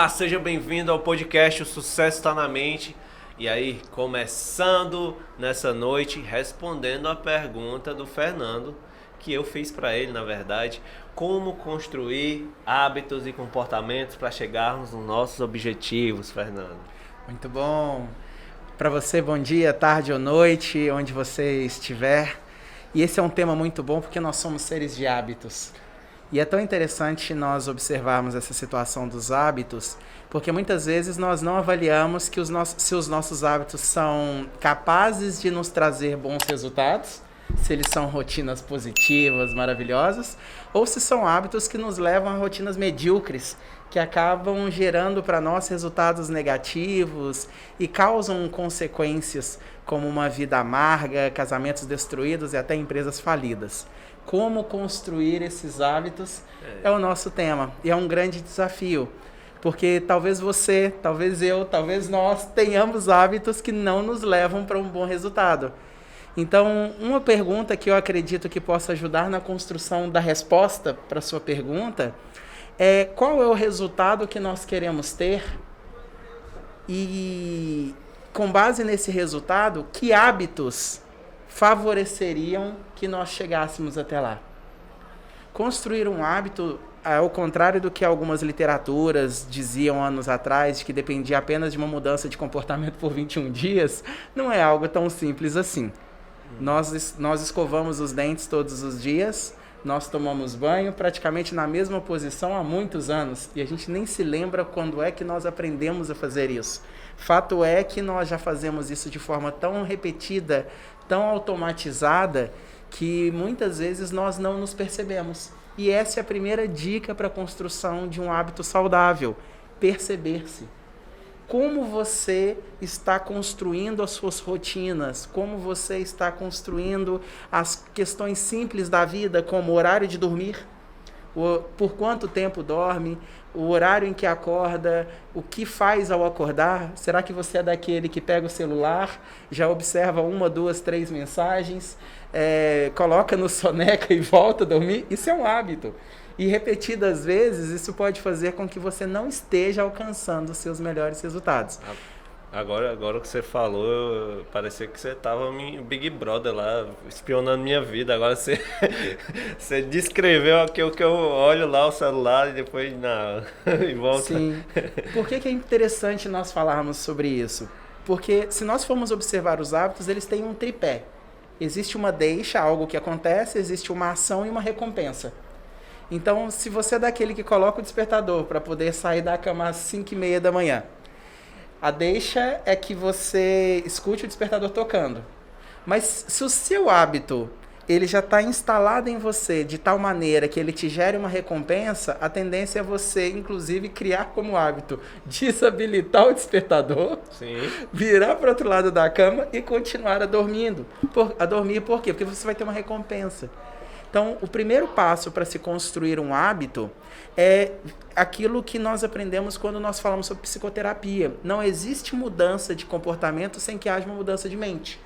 Olá, seja bem-vindo ao podcast O Sucesso Está na Mente. E aí, começando nessa noite, respondendo a pergunta do Fernando, que eu fiz para ele, na verdade, como construir hábitos e comportamentos para chegarmos nos nossos objetivos, Fernando. Muito bom. Para você, bom dia, tarde ou noite, onde você estiver. E esse é um tema muito bom porque nós somos seres de hábitos. E é tão interessante nós observarmos essa situação dos hábitos, porque muitas vezes nós não avaliamos que se os nossos hábitos são capazes de nos trazer bons resultados, se eles são rotinas positivas, maravilhosas, ou se são hábitos que nos levam a rotinas medíocres, que acabam gerando para nós resultados negativos e causam consequências como uma vida amarga, casamentos destruídos e até empresas falidas. Como construir esses hábitos é o nosso tema e é um grande desafio, porque talvez você, talvez eu, talvez nós tenhamos hábitos que não nos levam para um bom resultado. Então, uma pergunta que eu acredito que possa ajudar na construção da resposta para a sua pergunta é: qual é o resultado que nós queremos ter? E, com base nesse resultado, que hábitos favoreceriam que nós chegássemos até lá? Construir um hábito, ao contrário do que algumas literaturas diziam anos atrás, de que dependia apenas de uma mudança de comportamento por 21 dias, não é algo tão simples assim. Nós escovamos os dentes todos os dias, nós tomamos banho praticamente na mesma posição há muitos anos e a gente nem se lembra quando é que nós aprendemos a fazer isso. Fato é que nós já fazemos isso de forma tão repetida, tão automatizada, que muitas vezes nós não nos percebemos. E essa é a primeira dica para a construção de um hábito saudável: perceber-se. Como você está construindo as suas rotinas, como você está construindo as questões simples da vida, como o horário de dormir, por quanto tempo dorme, o horário em que acorda, o que faz ao acordar. Será que você é daquele que pega o celular, já observa 1, 2, 3 mensagens, coloca no soneca e volta a dormir? Isso é um hábito. E repetidas vezes, isso pode fazer com que você não esteja alcançando os seus melhores resultados. Agora que você falou, parecia que você estava em Big Brother lá, espionando minha vida. Agora você descreveu aqui o que eu olho lá, o celular, e depois e volta. Sim. Por que é interessante nós falarmos sobre isso? Porque se nós formos observar os hábitos, eles têm um tripé. Existe uma deixa, algo que acontece, existe uma ação e uma recompensa. Então, se você é daquele que coloca o despertador para poder sair da cama às 5h30 da manhã, a deixa é que você escute o despertador tocando. Mas se o seu hábito ele já está instalado em você de tal maneira que ele te gere uma recompensa, a tendência é você, inclusive, criar como hábito desabilitar o despertador, Sim. Virar para o outro lado da cama e continuar a dormir. Por quê? Porque você vai ter uma recompensa. Então, o primeiro passo para se construir um hábito é aquilo que nós aprendemos quando nós falamos sobre psicoterapia. Não existe mudança de comportamento sem que haja uma mudança de mente.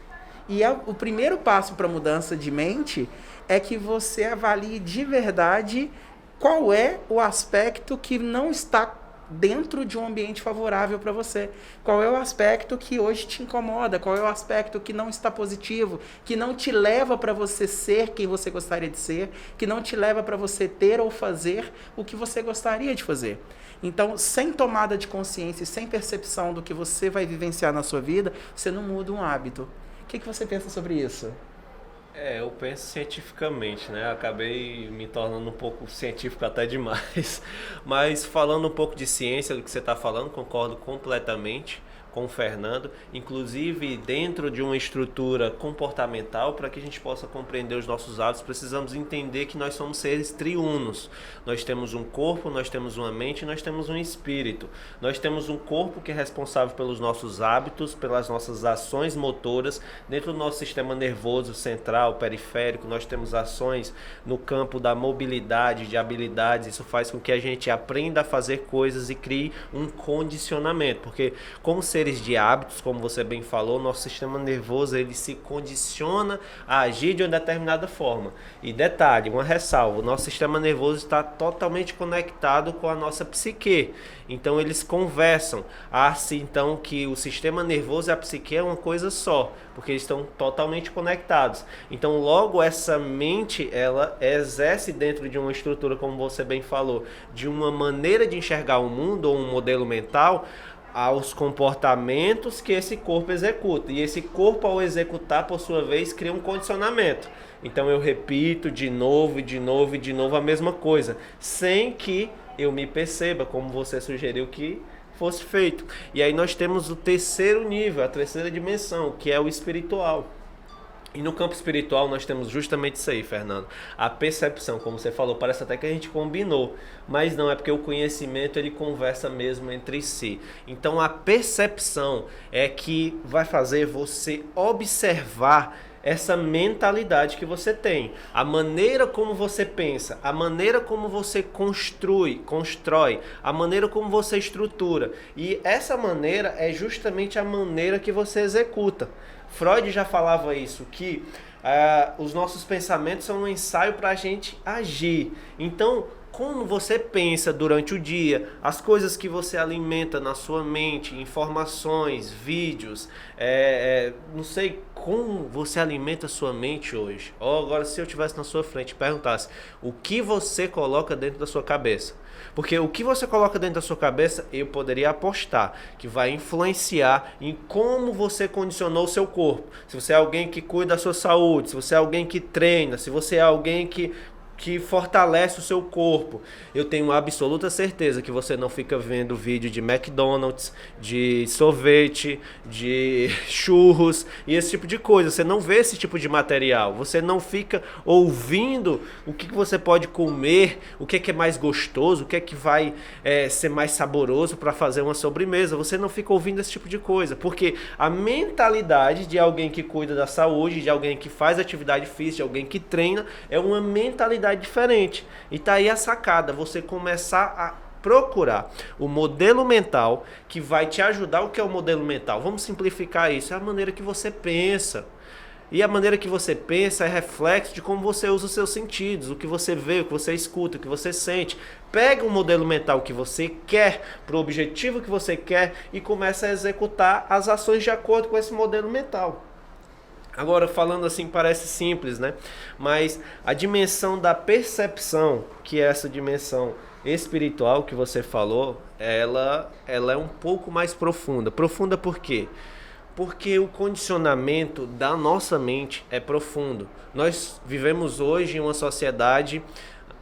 E o primeiro passo para a mudança de mente é que você avalie de verdade qual é o aspecto que não está dentro de um ambiente favorável para você. Qual é o aspecto que hoje te incomoda? Qual é o aspecto que não está positivo? Que não te leva para você ser quem você gostaria de ser? Que não te leva para você ter ou fazer o que você gostaria de fazer? Então, sem tomada de consciência e sem percepção do que você vai vivenciar na sua vida, você não muda um hábito. O que você pensa sobre isso? Eu penso cientificamente, né? Acabei me tornando um pouco científico até demais. Mas falando um pouco de ciência do que você está falando, concordo completamente com o Fernando, inclusive dentro de uma estrutura comportamental. Para que a gente possa compreender os nossos hábitos, precisamos entender que nós somos seres triunos. Nós temos um corpo, nós temos uma mente e nós temos um espírito. Nós temos um corpo que é responsável pelos nossos hábitos, pelas nossas ações motoras. Dentro do nosso sistema nervoso central, periférico, nós temos ações no campo da mobilidade, de habilidades. Isso faz com que a gente aprenda a fazer coisas e crie um condicionamento, porque como seres seres de hábitos, como você bem falou, nosso sistema nervoso ele se condiciona a agir de uma determinada forma. E detalhe, uma ressalva, o nosso sistema nervoso está totalmente conectado com a nossa psique. Então eles conversam. Assim então que o sistema nervoso e a psique é uma coisa só, porque eles estão totalmente conectados. Então logo essa mente, ela exerce dentro de uma estrutura, como você bem falou, de uma maneira de enxergar o mundo ou um modelo mental, aos comportamentos que esse corpo executa. E esse corpo, ao executar, por sua vez, cria um condicionamento. Então eu repito de novo, e de novo, e de novo a mesma coisa, sem que eu me perceba, como você sugeriu que fosse feito. E aí nós temos o terceiro nível, a terceira dimensão, que é o espiritual. E no campo espiritual nós temos justamente isso aí, Fernando. A percepção, como você falou, parece até que a gente combinou, mas não, é porque o conhecimento ele conversa mesmo entre si. Então a percepção é que vai fazer você observar essa mentalidade que você tem, a maneira como você pensa, a maneira como você constrói, a maneira como você estrutura. E essa maneira é justamente a maneira que você executa. Freud já falava isso, que os nossos pensamentos são um ensaio para a gente agir. Então, como você pensa durante o dia, as coisas que você alimenta na sua mente, informações, vídeos, não sei como você alimenta a sua mente hoje. Ou agora, se eu estivesse na sua frente e perguntasse o que você coloca dentro da sua cabeça. Porque o que você coloca dentro da sua cabeça, eu poderia apostar que vai influenciar em como você condicionou o seu corpo. Se você é alguém que cuida da sua saúde, se você é alguém que treina, se você é alguém que fortalece o seu corpo. Eu tenho absoluta certeza que você não fica vendo vídeo de McDonald's, de sorvete, de churros e esse tipo de coisa. Você não vê esse tipo de material. Você não fica ouvindo o que você pode comer, o que é mais gostoso, o que é que vai ser mais saboroso para fazer uma sobremesa. Você não fica ouvindo esse tipo de coisa, porque a mentalidade de alguém que cuida da saúde, de alguém que faz atividade física, de alguém que treina, é uma mentalidade diferente. E tá aí a sacada, você começar a procurar o modelo mental que vai te ajudar. O que é o modelo mental? Vamos simplificar isso, é a maneira que você pensa. E a maneira que você pensa é reflexo de como você usa os seus sentidos, o que você vê, o que você escuta, o que você sente. Pega o modelo mental que você quer, para o objetivo que você quer, e começa a executar as ações de acordo com esse modelo mental. Agora, falando assim, parece simples, né? Mas a dimensão da percepção, que é essa dimensão espiritual que você falou, ela é um pouco mais profunda. Profunda por quê? Porque o condicionamento da nossa mente é profundo. Nós vivemos hoje em uma sociedade,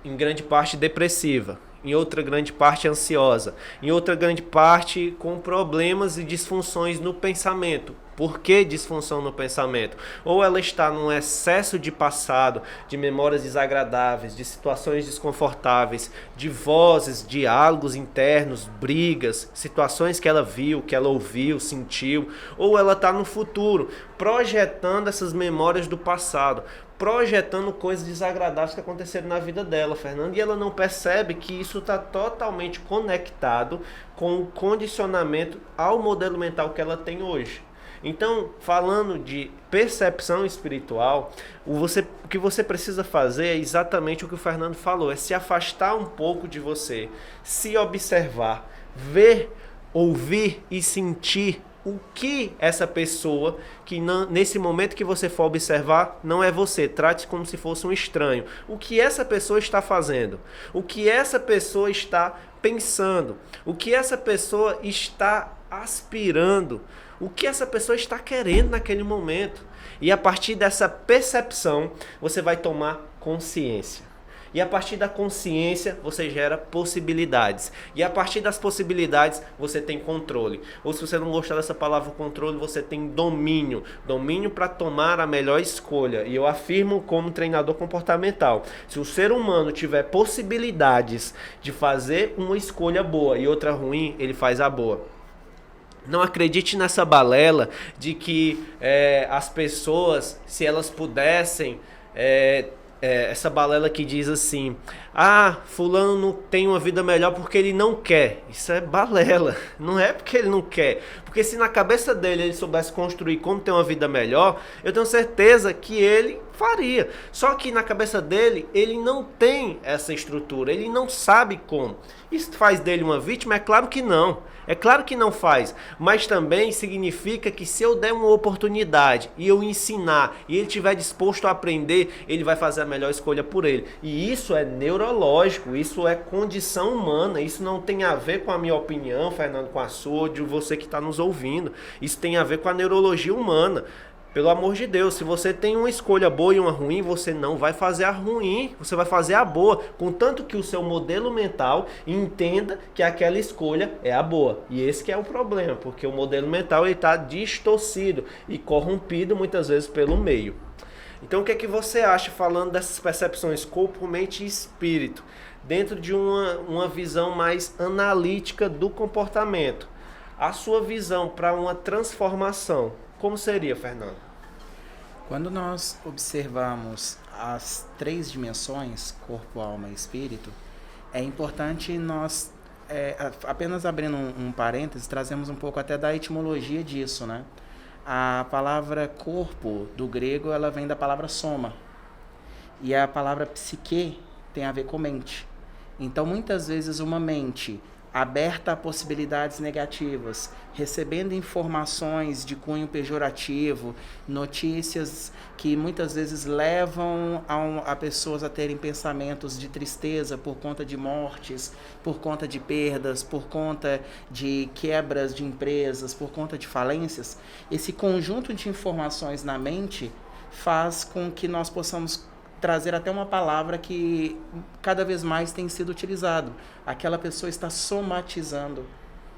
em grande parte, depressiva. Em outra grande parte ansiosa, em outra grande parte com problemas e disfunções no pensamento. Por que disfunção no pensamento? Ou ela está num excesso de passado, de memórias desagradáveis, de situações desconfortáveis, de vozes, diálogos internos, brigas, situações que ela viu, que ela ouviu, sentiu. Ou ela está no futuro, projetando essas memórias do passado, projetando coisas desagradáveis que aconteceram na vida dela, Fernando, e ela não percebe que isso está totalmente conectado com o condicionamento ao modelo mental que ela tem hoje. Então, falando de percepção espiritual, o que você precisa fazer é exatamente o que o Fernando falou, é se afastar um pouco de você, se observar, ver, ouvir e sentir o que essa pessoa, que nesse momento que você for observar, não é você, trate como se fosse um estranho. O que essa pessoa está fazendo? O que essa pessoa está pensando? O que essa pessoa está aspirando? O que essa pessoa está querendo naquele momento? E a partir dessa percepção, você vai tomar consciência. E a partir da consciência, você gera possibilidades. E a partir das possibilidades, você tem controle. Ou se você não gostar dessa palavra controle, você tem domínio. Domínio para tomar a melhor escolha. E eu afirmo como treinador comportamental. Se o ser humano tiver possibilidades de fazer uma escolha boa e outra ruim, ele faz a boa. Não acredite nessa balela de que as pessoas, se elas pudessem essa balela que diz assim: ah, fulano não tem uma vida melhor porque ele não quer. Isso é balela. Não é porque ele não quer. Porque se na cabeça dele ele soubesse construir como ter uma vida melhor, eu tenho certeza que ele faria. Só que na cabeça dele, ele não tem essa estrutura. Ele não sabe como. Isso faz dele uma vítima? É claro que não. É claro que não faz, mas também significa que se eu der uma oportunidade e eu ensinar e ele estiver disposto a aprender, ele vai fazer a melhor escolha por ele. E isso é neurológico, isso é condição humana, isso não tem a ver com a minha opinião, Fernando, com a sua, de você que está nos ouvindo. Isso tem a ver com a neurologia humana. Pelo amor de Deus, se você tem uma escolha boa e uma ruim, você não vai fazer a ruim, você vai fazer a boa, contanto que o seu modelo mental entenda que aquela escolha é a boa. E esse que é o problema, porque o modelo mental está distorcido e corrompido muitas vezes pelo meio. Então o que é que você acha falando dessas percepções corpo, mente e espírito, dentro de uma visão mais analítica do comportamento? A sua visão para uma transformação, como seria, Fernando? Quando nós observamos as 3 dimensões, corpo, alma e espírito, é importante nós, apenas abrindo um parênteses, trazemos um pouco até da etimologia disso, né? A palavra corpo, do grego, ela vem da palavra soma. E a palavra psique tem a ver com mente. Então, muitas vezes, uma mente aberta a possibilidades negativas, recebendo informações de cunho pejorativo, notícias que muitas vezes levam a pessoas a terem pensamentos de tristeza por conta de mortes, por conta de perdas, por conta de quebras de empresas, por conta de falências. Esse conjunto de informações na mente faz com que nós possamos trazer até uma palavra que cada vez mais tem sido utilizado. Aquela pessoa está somatizando.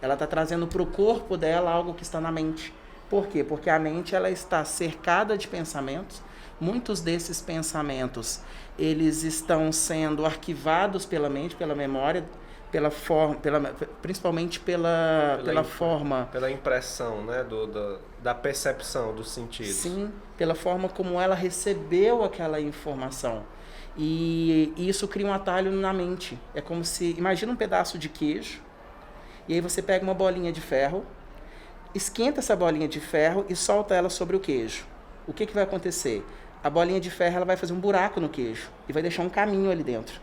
Ela está trazendo para o corpo dela algo que está na mente. Por quê? Porque a mente ela está cercada de pensamentos. Muitos desses pensamentos eles estão sendo arquivados pela mente, pela memória, pela forma, principalmente pela forma. Pela impressão, né? Da percepção, do sentido. Sim, pela forma como ela recebeu aquela informação. E isso cria um atalho na mente. É como se, imagina um pedaço de queijo, e aí você pega uma bolinha de ferro, esquenta essa bolinha de ferro e solta ela sobre o queijo. O que vai acontecer? A bolinha de ferro ela vai fazer um buraco no queijo e vai deixar um caminho ali dentro.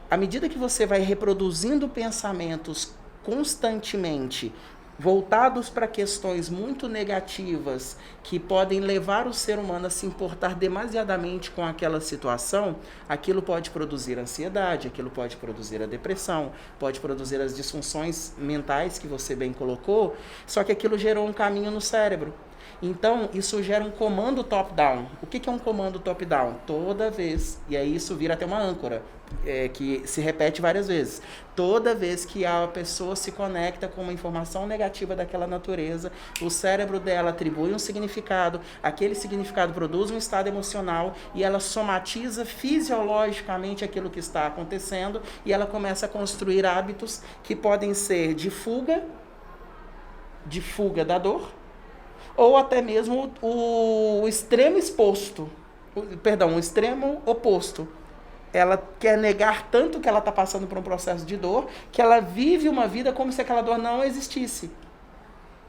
À medida que você vai reproduzindo pensamentos constantemente, voltados para questões muito negativas, que podem levar o ser humano a se importar demasiadamente com aquela situação, aquilo pode produzir ansiedade, aquilo pode produzir a depressão, pode produzir as disfunções mentais que você bem colocou, só que aquilo gerou um caminho no cérebro. Então, isso gera um comando top-down. O que é um comando top-down? Toda vez, e aí isso vira até uma âncora, que se repete várias vezes. Toda vez que a pessoa se conecta com uma informação negativa daquela natureza, o cérebro dela atribui um significado, aquele significado produz um estado emocional e ela somatiza fisiologicamente aquilo que está acontecendo e ela começa a construir hábitos que podem ser de fuga da dor, ou até mesmo o extremo o extremo oposto. Ela quer negar tanto que ela está passando por um processo de dor, que ela vive uma vida como se aquela dor não existisse.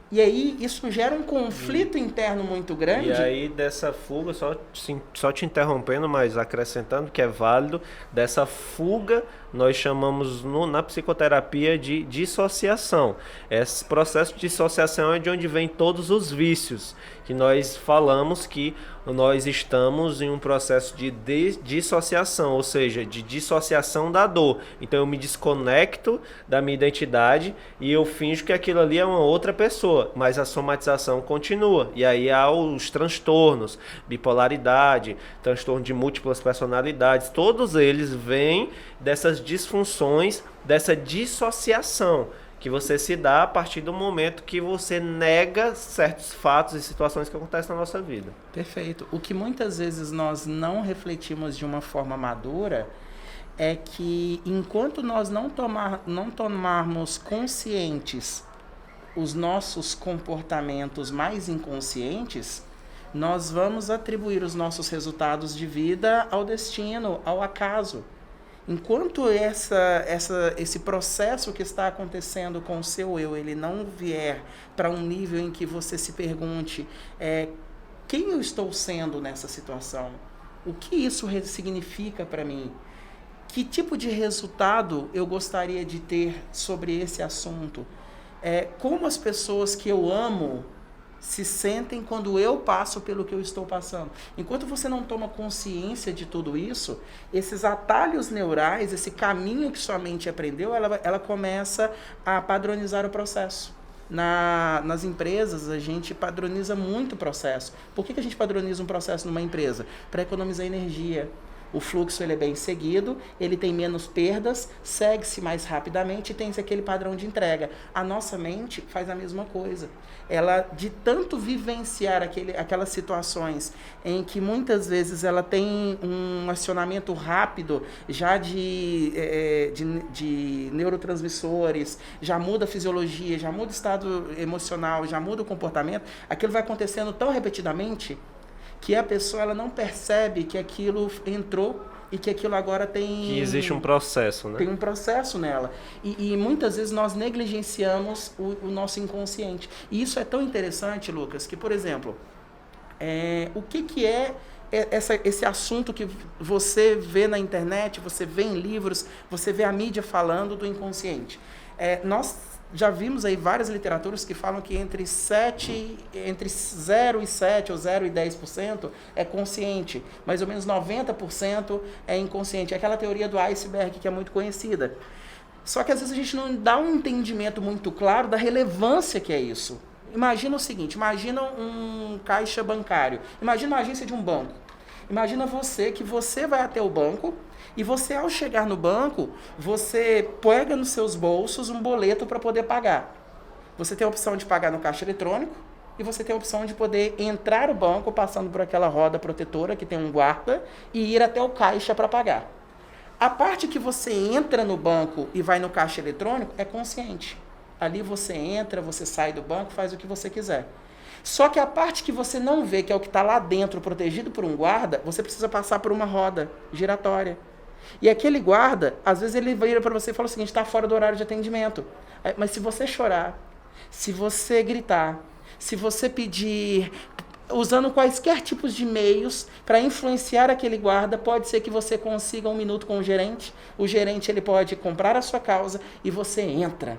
E aí isso gera um conflito interno muito grande. E aí dessa fuga, só te interrompendo, mas acrescentando que é válido, dessa fuga nós chamamos na psicoterapia de dissociação. Esse processo de dissociação é de onde vem todos os vícios, que nós falamos que nós estamos em um processo de dissociação, ou seja, de dissociação da dor. Então eu me desconecto da minha identidade e eu finjo que aquilo ali é uma outra pessoa, mas a somatização continua. E aí há os transtornos, bipolaridade, transtorno de múltiplas personalidades, todos eles vêm dessas disfunções, dessa dissociação que você se dá a partir do momento que você nega certos fatos e situações que acontecem na nossa vida. Perfeito. O que muitas vezes nós não refletimos de uma forma madura é que enquanto nós não tomarmos conscientes os nossos comportamentos mais inconscientes, nós vamos atribuir os nossos resultados de vida ao destino, ao acaso. Enquanto esse processo que está acontecendo com o seu eu, ele não vier para um nível em que você se pergunte quem eu estou sendo nessa situação? O que isso significa para mim? Que tipo de resultado eu gostaria de ter sobre esse assunto? Como as pessoas que eu amo se sentem quando eu passo pelo que eu estou passando. Enquanto você não toma consciência de tudo isso, esses atalhos neurais, esse caminho que sua mente aprendeu, ela começa a padronizar o processo. Nas empresas, a gente padroniza muito o processo. Por que a gente padroniza um processo numa empresa? Para economizar energia. O fluxo ele é bem seguido, ele tem menos perdas, segue-se mais rapidamente e tem-se aquele padrão de entrega. A nossa mente faz a mesma coisa. Ela, de tanto vivenciar aquelas situações em que muitas vezes ela tem um acionamento rápido já de neurotransmissores, já muda a fisiologia, já muda o estado emocional, já muda o comportamento, aquilo vai acontecendo tão repetidamente que a pessoa ela não percebe que aquilo entrou e que aquilo agora tem... Que existe um processo, né? Tem um processo nela. E muitas vezes nós negligenciamos o nosso inconsciente. E isso é tão interessante, Lucas, que, por exemplo, o que é esse assunto que você vê na internet, você vê em livros, você vê a mídia falando do inconsciente. Nós já vimos aí várias literaturas que falam que entre 0 e 7 ou 0 e 10% é consciente, mais ou menos 90% é inconsciente. É aquela teoria do iceberg que é muito conhecida. Só que às vezes a gente não dá um entendimento muito claro da relevância que é isso. Imagina o seguinte, imagina um caixa bancário, imagina a agência de um banco. Imagina que você vai até o banco e você, ao chegar no banco, você pega nos seus bolsos um boleto para poder pagar. Você tem a opção de pagar no caixa eletrônico e você tem a opção de poder entrar no banco passando por aquela roda protetora que tem um guarda e ir até o caixa para pagar. A parte que você entra no banco e vai no caixa eletrônico é consciente. Ali você entra, você sai do banco, faz o que você quiser. Só que a parte que você não vê, que é o que está lá dentro, protegido por um guarda, você precisa passar por uma roda giratória. E aquele guarda, às vezes ele vira para você e fala o seguinte, está fora do horário de atendimento. Mas se você chorar, se você gritar, se você pedir, usando quaisquer tipos de meios para influenciar aquele guarda, pode ser que você consiga 1 minuto com o gerente ele pode comprar a sua causa e você entra.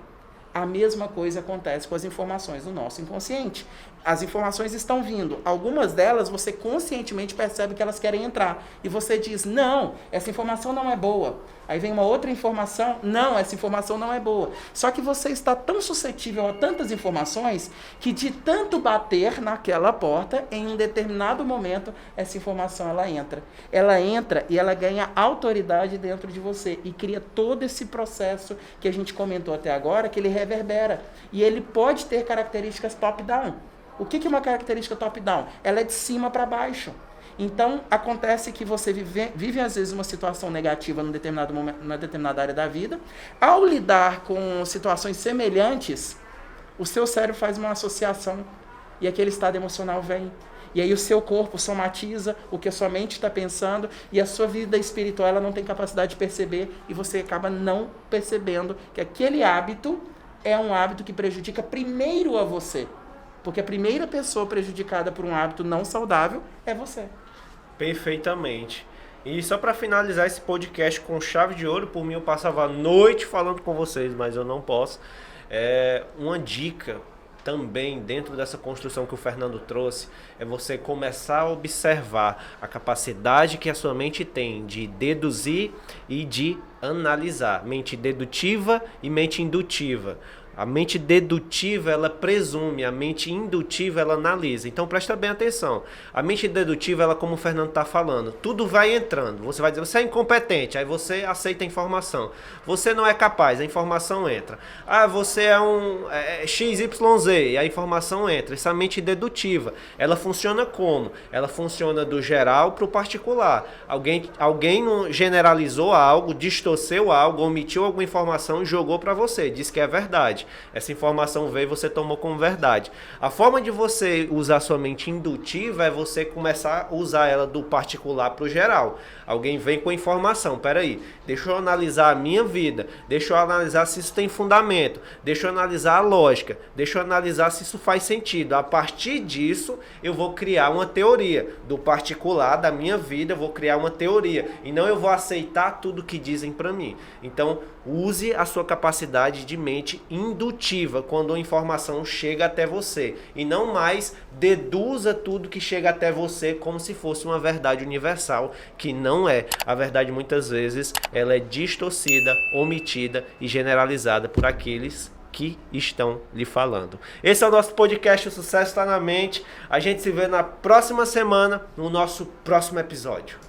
A mesma coisa acontece com as informações do nosso inconsciente. As informações estão vindo. Algumas delas você conscientemente percebe que elas querem entrar. E você diz, não, essa informação não é boa. Aí vem uma outra informação, não, essa informação não é boa. Só que você está tão suscetível a tantas informações que de tanto bater naquela porta, em um determinado momento, essa informação ela entra. Ela entra e ela ganha autoridade dentro de você e cria todo esse processo que a gente comentou até agora, que ele reverbera. E ele pode ter características top-down. O que é uma característica top-down? Ela é de cima para baixo. Então, acontece que você vive às vezes uma situação negativa num determinado momento, numa determinada área da vida. Ao lidar com situações semelhantes, o seu cérebro faz uma associação e aquele estado emocional vem. E aí o seu corpo somatiza o que a sua mente está pensando e a sua vida espiritual ela não tem capacidade de perceber e você acaba não percebendo que aquele hábito é um hábito que prejudica primeiro a você. Porque a primeira pessoa prejudicada por um hábito não saudável é você. Perfeitamente. E só para finalizar esse podcast com chave de ouro, por mim eu passava a noite falando com vocês, mas eu não posso. Uma dica também dentro dessa construção que o Fernando trouxe é você começar a observar a capacidade que a sua mente tem de deduzir e de analisar. Mente dedutiva e mente indutiva. A mente dedutiva, ela presume, a mente indutiva, ela analisa. Então, presta bem atenção. A mente dedutiva, ela, como o Fernando está falando, tudo vai entrando. Você vai dizer, você é incompetente, aí você aceita a informação. Você não é capaz, a informação entra. Ah, você é um XYZ, e a informação entra. Essa mente dedutiva, ela funciona como? Ela funciona do geral para o particular. Alguém generalizou algo, distorceu algo, omitiu alguma informação e jogou para você, disse que é verdade. Essa informação veio e você tomou como verdade. A forma de você usar sua mente indutiva é você começar a usar ela do particular para o geral. Alguém vem com informação, peraí, deixa eu analisar a minha vida, deixa eu analisar se isso tem fundamento, deixa eu analisar a lógica, deixa eu analisar se isso faz sentido. A partir disso, eu vou criar uma teoria do particular da minha vida, eu vou criar uma teoria e não eu vou aceitar tudo que dizem para mim. Então, use a sua capacidade de mente indutiva quando a informação chega até você e não mais deduza tudo que chega até você como se fosse uma verdade universal, que não é. A verdade muitas vezes ela é distorcida, omitida e generalizada por aqueles que estão lhe falando. Esse é o nosso podcast, o Sucesso Está na Mente. A gente se vê na próxima semana no nosso próximo episódio.